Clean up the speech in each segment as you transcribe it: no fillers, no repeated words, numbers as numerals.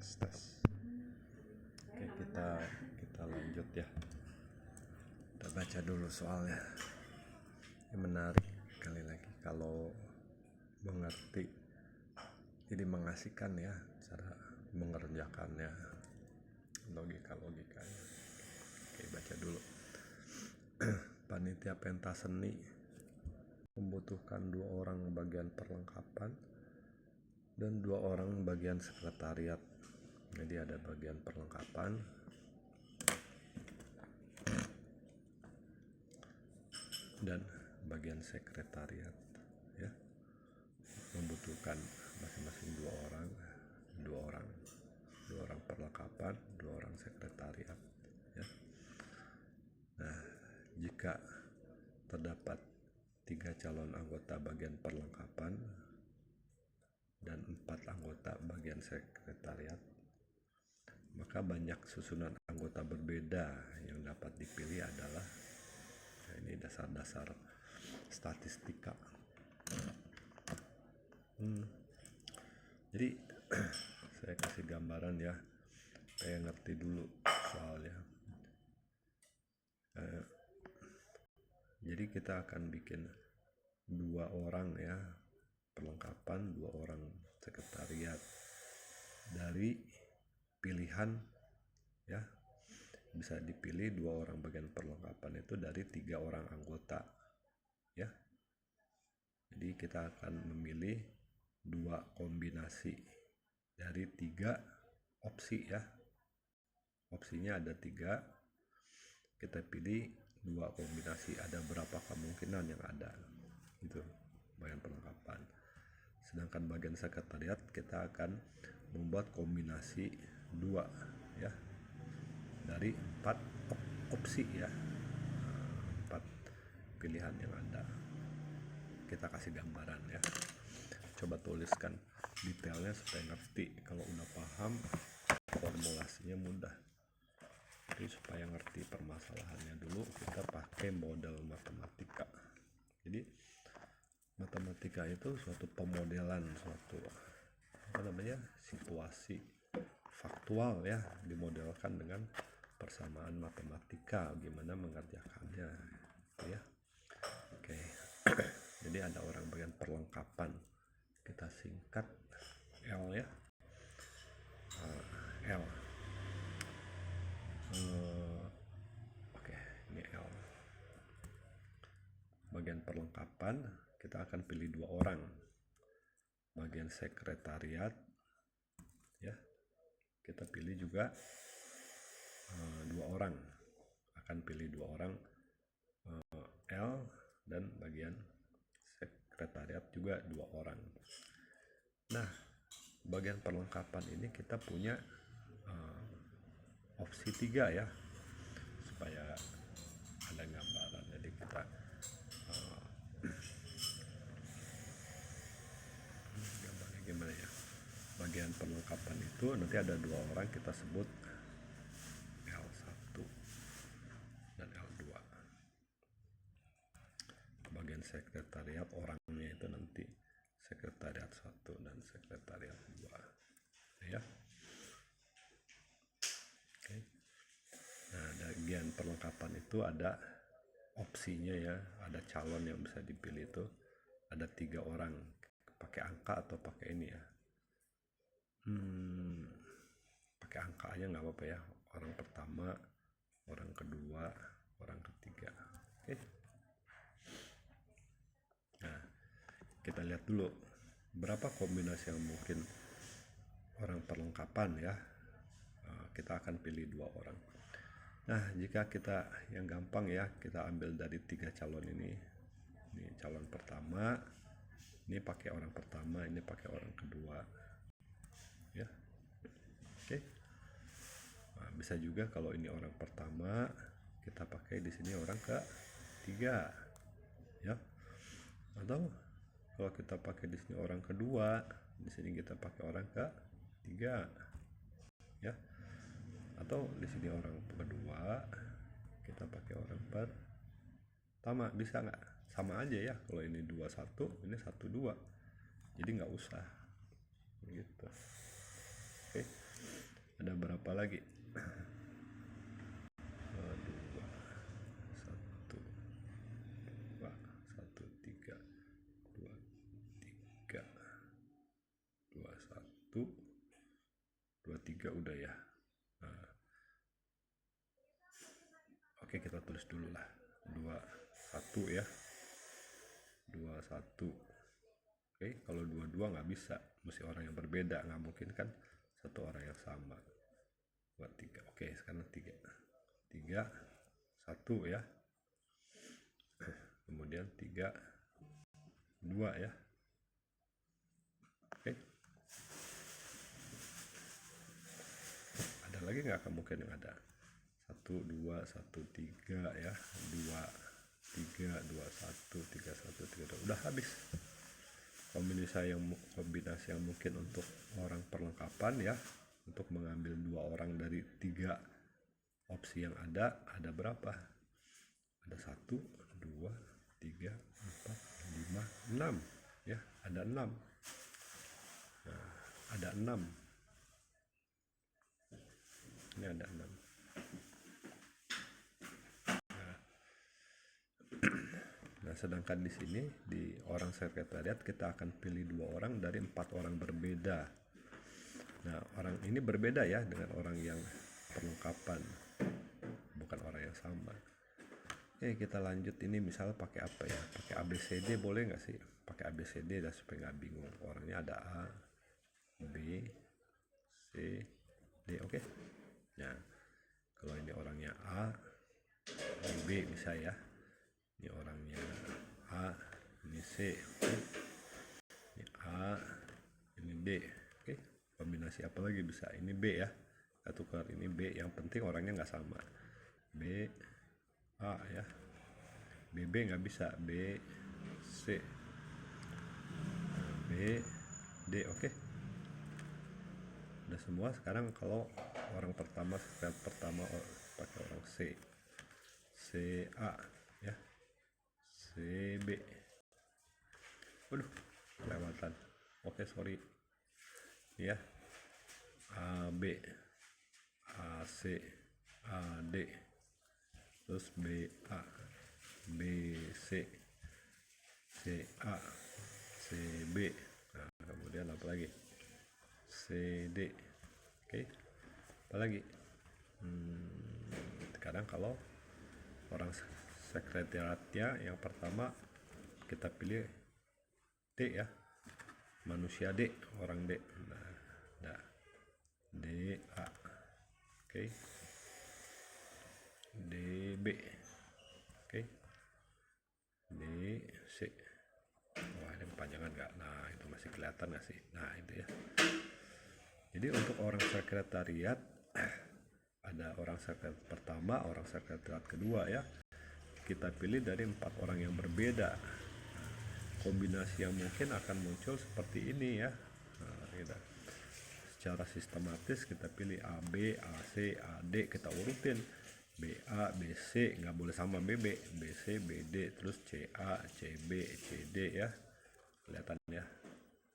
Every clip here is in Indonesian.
tes. Oke, kita lanjut ya. Kita baca dulu soalnya. Ini menarik kali lagi kalau mengerti. Jadi mengasihkan ya cara mengerjakannya, logikanya. Oke, baca dulu. Panitia pentas seni membutuhkan 2 orang bagian perlengkapan dan 2 orang bagian sekretariat. Jadi ada bagian perlengkapan dan bagian sekretariat ya. Membutuhkan masing-masing 2 orang perlengkapan, 2 orang sekretariat ya. Nah, jika terdapat 3 calon anggota bagian perlengkapan dan 4 anggota bagian sekretariat, maka banyak susunan anggota berbeda yang dapat dipilih adalah, nah ini dasar-dasar statistika. Jadi saya kasih gambaran ya, saya ngerti dulu soalnya. Jadi kita akan bikin 2 orang ya perlengkapan, 2 orang sekretariat dari pilihan ya, bisa dipilih 2 orang bagian perlengkapan itu dari 3 orang anggota ya. Jadi kita akan memilih 2 kombinasi dari 3 opsi ya. Opsinya ada 3, kita pilih 2 kombinasi, ada berapa kemungkinan yang ada gitu bagian perlengkapan. Sedangkan bagian sekretariat kita akan membuat kombinasi 2 ya dari 4 opsi ya, 4 pilihan yang ada. Kita kasih gambaran ya, coba tuliskan detailnya supaya ngerti. Kalau udah paham formulasinya mudah. Jadi supaya ngerti permasalahannya dulu, kita pakai model matematika. Jadi matematika itu suatu pemodelan, suatu situasi faktual ya, dimodelkan dengan persamaan matematika, gimana mengerjakannya ya. Oke. Jadi ada orang bagian perlengkapan, kita singkat L ya. L. Oke, ini L. Bagian perlengkapan kita akan pilih 2 orang. Bagian sekretariat ya, kita pilih juga 2 orang. Akan pilih 2 orang L, dan bagian sekretariat juga 2 orang. Nah, bagian perlengkapan ini kita punya opsi 3 ya, supaya ada gambaran. Jadi kita gambarnya gimana ya, bagian perlengkapan itu nanti ada 2 orang, kita sebut L1 dan L2. Bagian sekretariat orangnya itu nanti sekretariat 1 dan sekretariat 2 ya. Oke. Nah, bagian perlengkapan itu ada opsinya ya, ada calon yang bisa dipilih itu ada 3 orang, pakai angka atau pakai ini ya. Pakai angka aja nggak apa-apa ya, orang pertama, orang kedua, orang ketiga. Oke. Nah, kita lihat dulu berapa kombinasi yang mungkin orang perlengkapan ya. Kita akan pilih 2 orang. Nah, jika kita yang gampang ya, kita ambil dari 3 calon ini. Ini calon pertama, ini pakai orang pertama, ini pakai orang kedua ya. Oke. Nah, bisa juga kalau ini orang pertama, kita pakai di sini orang ketiga ya. Atau kalau kita pakai di sini orang kedua, di sini kita pakai orang ketiga ya. Atau di sini orang kedua, kita pakai orang pertama, bisa nggak? Sama aja ya, kalau ini 2-1, ini 1-2, jadi nggak usah gitu. Oke. apa lagi? 2 1 2 1 3 2 3 2 1 2 3 udah ya. Nah, oke, kita tulis dulu lah 2 1 ya, 2 1. Oke, kalau 2 2 nggak bisa, mesti orang yang berbeda, nggak mungkin kan satu orang yang sama. 2 3. Oke, sekarang 3 3 1 ya, kemudian 3 2 ya. Oke, ada lagi nggak kemungkinan yang ada? 1 2 1 3 ya, 2 3 2 1 3 1 3 2. Udah habis. Kombinasi yang mungkin untuk orang perlengkapan ya, untuk mengambil 2 orang dari 3 opsi yang ada berapa? Ada 1 2 3 4 5 6 ya, ada 6. Nah, ada 6. Ini ada 6. Nah, sedangkan di sini di orang sekretariat kita akan pilih 2 orang dari 4 orang berbeda. Nah, orang ini berbeda ya dengan orang yang perlengkapan, bukan orang yang sama. Kita lanjut, ini misal pakai apa ya? Pakai ABCD boleh nggak sih? Pakai ABCD dah supaya nggak bingung. Orangnya ada A, B, C, D. Oke. Nah, kalau ini orangnya A, ini B bisa ya. Ini orangnya A, ini C, ini A, ini D. Oke, kombinasi apa lagi bisa? Ini B ya, kita tukar. Ini B, yang penting orangnya nggak sama. B, A ya, BB nggak bisa, B, C, B, D. Oke, udah semua. Sekarang kalau orang pertama, step pertama pakai orang C, CA ya, CB. Waduh, kelewatan. Oke, sorry ya. AB, AC, AD, terus BA, BC, CA, CB. Nah, kemudian apa lagi? CD. Oke, apa lagi? Kadang kalau orang sekretariatnya yang pertama kita pilih D ya, manusia D, orang D. Nah, DA. Oke, DB. Oke, DC. Wah, ini kepanjangan nggak? Nah, itu masih kelihatan nggak sih? Nah, itu ya. Jadi untuk orang sekretariat ada orang sekretariat pertama, orang sekretariat kedua ya. Kita pilih dari 4 orang yang berbeda. Kombinasi yang mungkin akan muncul seperti ini ya. Nah, kita secara sistematis kita pilih AB, AC, AD, kita urutin. BA, BC nggak boleh sama BB, BC, BD, terus CA, CB, CD ya, kelihatan ya.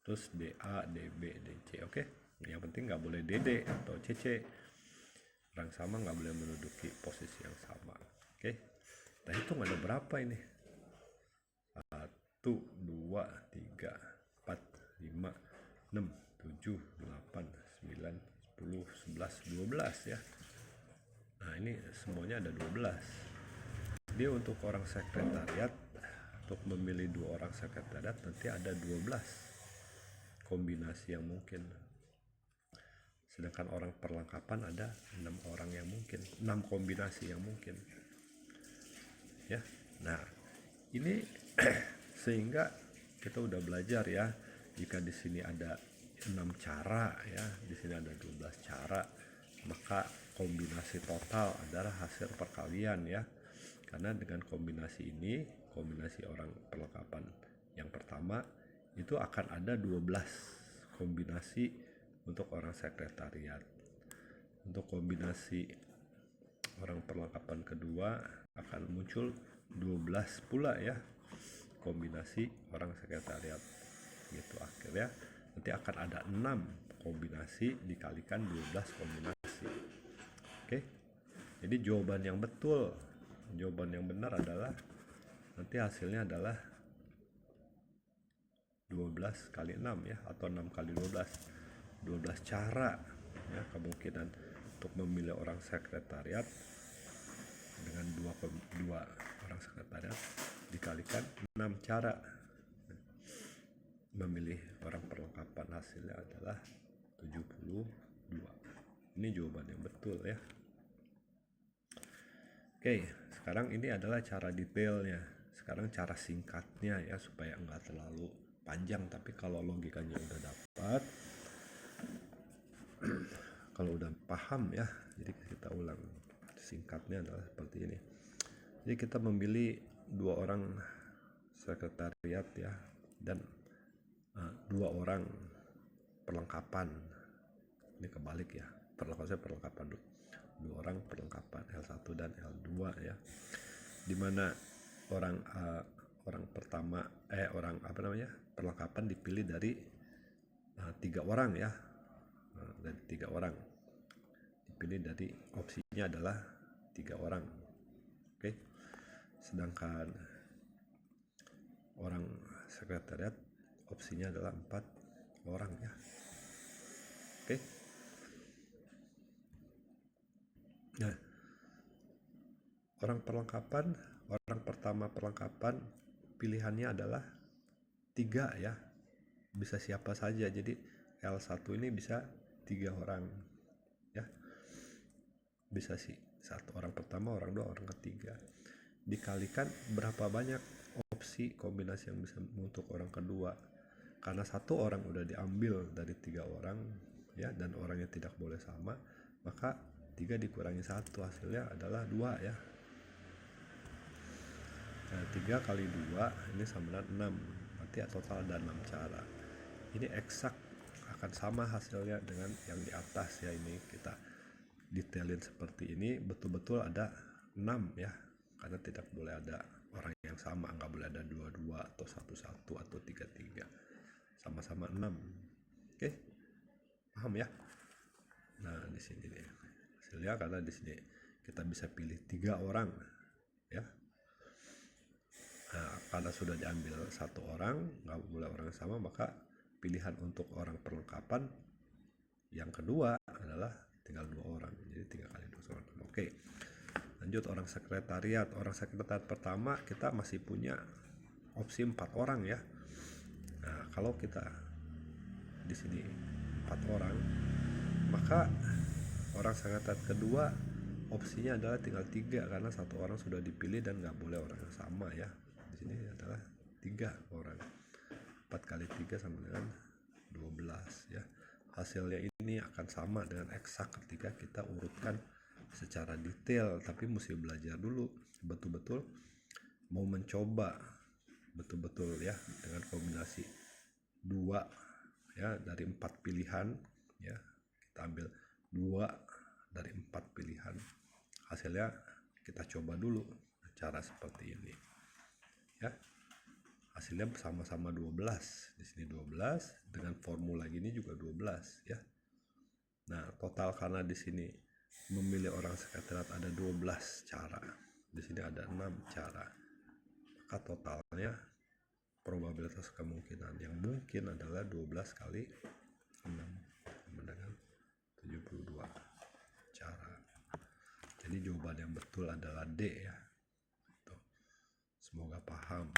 Terus DA, DB, DC. Oke, yang penting nggak boleh DD atau CC. Orang sama nggak boleh menduduki posisi yang sama. Oke, kita hitung ada berapa ini? 1, 2, 3, 4, 5, 6, 7, 8, 9, 10, 11, 12 ya. Nah, ini semuanya ada 12. Jadi untuk orang sekretariat, untuk memilih 2 orang sekretariat nanti ada 12 kombinasi yang mungkin. Sedangkan orang perlengkapan ada 6 orang yang mungkin, 6 kombinasi yang mungkin. Ya. Nah, ini sehingga kita udah belajar ya, jika di sini ada 6 cara ya, di sini ada 12 cara, maka kombinasi total adalah hasil perkalian ya. Karena dengan kombinasi ini, kombinasi orang perlengkapan yang pertama itu akan ada 12 kombinasi untuk orang sekretariat. Untuk kombinasi orang perlengkapan kedua akan muncul 12 pula ya kombinasi orang sekretariat gitu. Akhirnya nanti akan ada 6 kombinasi dikalikan 12 kombinasi. kombinasi. Oke, jadi jawaban yang benar adalah nanti hasilnya adalah 12 kali 6 ya, atau 6 kali 12 cara ya kemungkinan untuk memilih orang sekretariat dengan dua orang sekretariat dikalikan 6 cara memilih orang perlengkapan, hasilnya adalah 72. Ini jawaban yang betul ya. Oke, sekarang ini adalah cara detailnya. Sekarang cara singkatnya ya, supaya enggak terlalu panjang, tapi kalau logikanya udah dapat, kalau udah paham ya, jadi kita ulang. Singkatnya adalah seperti ini. Jadi kita memilih 2 orang sekretariat ya, dan 2 orang perlengkapan. Ini kebalik ya, perlengkapan dulu. 2 orang perlengkapan L1 dan L2 ya, dimana orang perlengkapan dipilih dari 3 orang ya, dari 3 orang dipilih, dari opsinya adalah 3 orang. Oke, sedangkan orang sekretariat opsinya adalah 4 orang ya. Oke, nah orang pertama perlengkapan pilihannya adalah 3 ya, bisa siapa saja. Jadi L1 ini bisa 3 orang ya, bisa sih 1 orang pertama, orang 2, orang ketiga, dikalikan berapa banyak opsi kombinasi yang bisa untuk orang kedua. Karena 1 orang udah diambil dari 3 orang ya, dan orangnya tidak boleh sama, maka 3 dikurangi 1, hasilnya adalah 2 ya. Nah, 3 kali 2 ini sama dengan 6, berarti total ada 6 cara. Ini eksak akan sama hasilnya dengan yang di atas ya. Ini kita detailin seperti ini, betul-betul ada 6 ya, karena tidak boleh ada orang yang sama, nggak boleh ada 2-2 atau 1-1 atau 3-3, sama-sama 6. Oke, paham ya? Nah, di sini nih hasilnya, karena di sini kita bisa pilih 3 orang ya. Nah, karena sudah diambil 1 orang, nggak boleh orang yang sama, maka pilihan untuk orang perlengkapan yang kedua adalah tinggal 2 orang, jadi 3 kali 2 sama 6. Oke, lanjut orang sekretariat. Orang sekretariat pertama kita masih punya opsi 4 orang ya. Nah, kalau kita di sini 4 orang, maka orang sekretariat kedua opsinya adalah tinggal 3, karena 1 orang sudah dipilih dan nggak boleh orang yang sama ya. Di sini adalah 3 orang. 4 kali 3 sama dengan 12 ya. Hasilnya ini akan sama dengan eksak ketika kita urutkan secara detail, tapi mesti belajar dulu betul-betul, mau mencoba betul-betul ya dengan kombinasi 2 ya dari 4 pilihan ya. Kita ambil 2 dari 4 pilihan, hasilnya kita coba dulu cara seperti ini ya. Hasilnya sama-sama 12. Di sini 12 dengan formula gini juga 12 ya. Nah, total karena di sini memilih orang sekretariat ada 12 cara. Di sini ada 6 cara. Maka totalnya probabilitas kemungkinan yang mungkin adalah 12 kali 6 sama dengan 72 cara. Jadi jawaban yang betul adalah D ya. Tuh. Semoga paham.